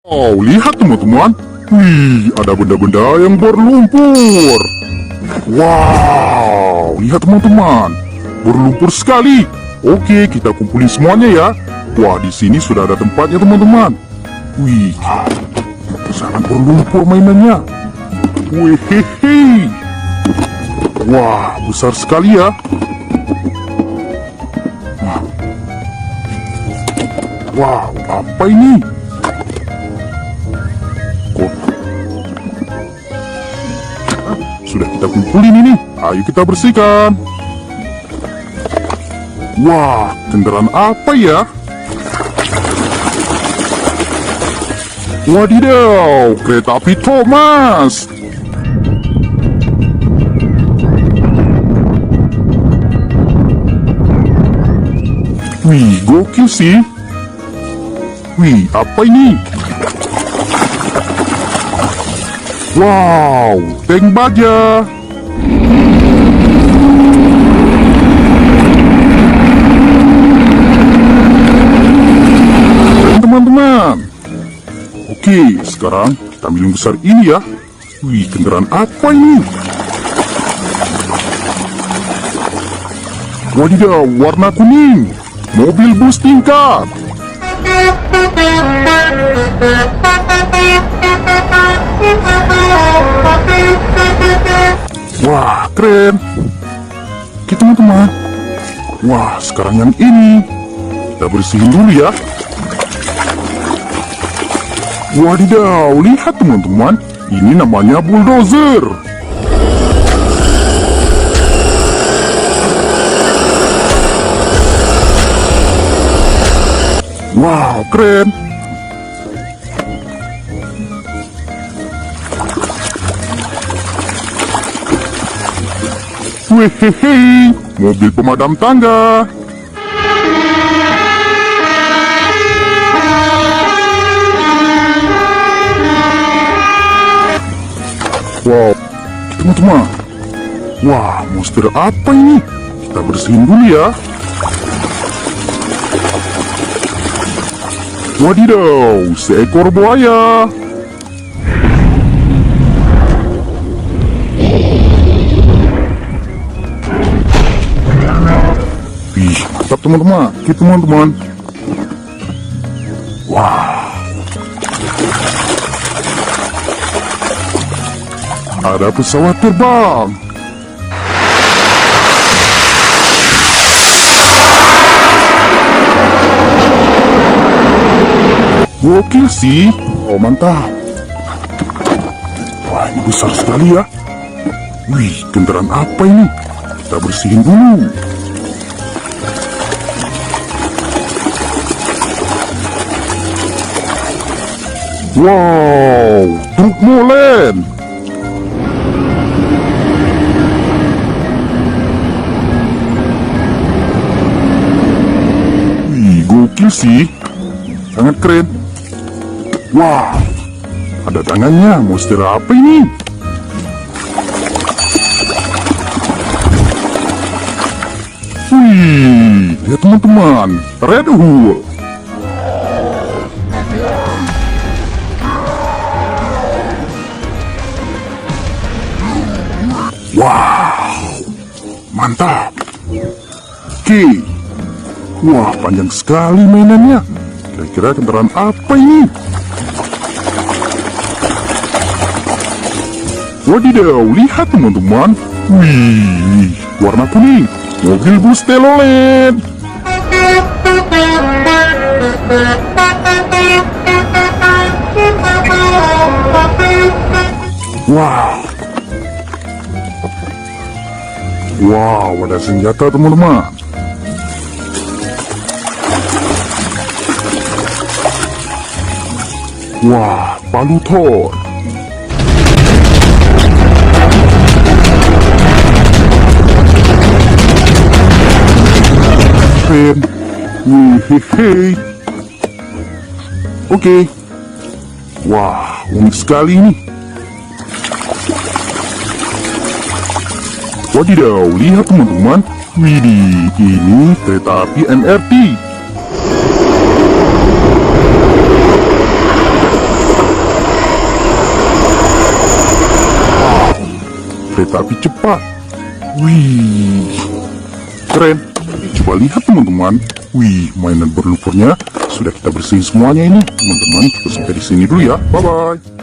Oh, lihat teman-teman. Wih, ada benda-benda yang berlumpur. Wow, lihat teman-teman. Berlumpur sekali. Oke, kita kumpulin semuanya ya. Wah, di sini sudah ada tempatnya teman-teman. Wih, sangat berlumpur mainannya. Wih, wah, besar sekali ya. Wow, apa ini? Sudah kita kumpulin ini. Ayo kita bersihkan. Wah, kendaraan apa ya? Wadidaw, kereta api Thomas. Wih, gokil sih. Wih, apa ini? Wow, tank baja. Teman-teman. Oke, sekarang kita ambil yang besar ini ya. Wih, kendaraan apa ini? Wadidaw, warna kuning. Mobil bus tingkat. Wah, keren. Oke teman-teman. Wah, sekarang yang ini. Kita bersihin dulu ya. Wadidaw, lihat teman-teman. Ini namanya bulldozer. Wow, keren. Wehehe, mobil pemadam tangga. Wow, teman-teman. Wah, monster apa ini? Kita bersihin dulu ya. Wadidaw, seekor buaya. Wih, mantap teman-teman. Oke teman-teman. Wah. Ada pesawat terbang. Gokil sih. Oh, mantap. Wah, ini besar sekali ya. Wih, kendaraan apa ini? Kita bersihin dulu. Wow, truk molen. Wih, gokil sih. Sangat keren. Wah, ada tangannya. Monster apa ini? Wih, lihat teman-teman. Red Bull. Wow, mantap. Oke. Wah, panjang sekali mainannya. Kira-kira kendaraan apa ini? Wadidaw, lihat teman-teman. Wih, warna kuning. Mobil bus telolet. Wow. Wow, ada senjata teman-teman. Wah, palu Thor. Keren. Hehehe. Oke. Wah, unik sekali ini. Wadidaw, lihat teman-teman. Widih, ini kereta api MRT. kereta api cepat. Wih, keren. Coba lihat teman-teman. Wih, mainan berlumpurnya sudah kita bersihin semuanya ini. Teman-teman, kita sampai di sini dulu ya. Bye-bye.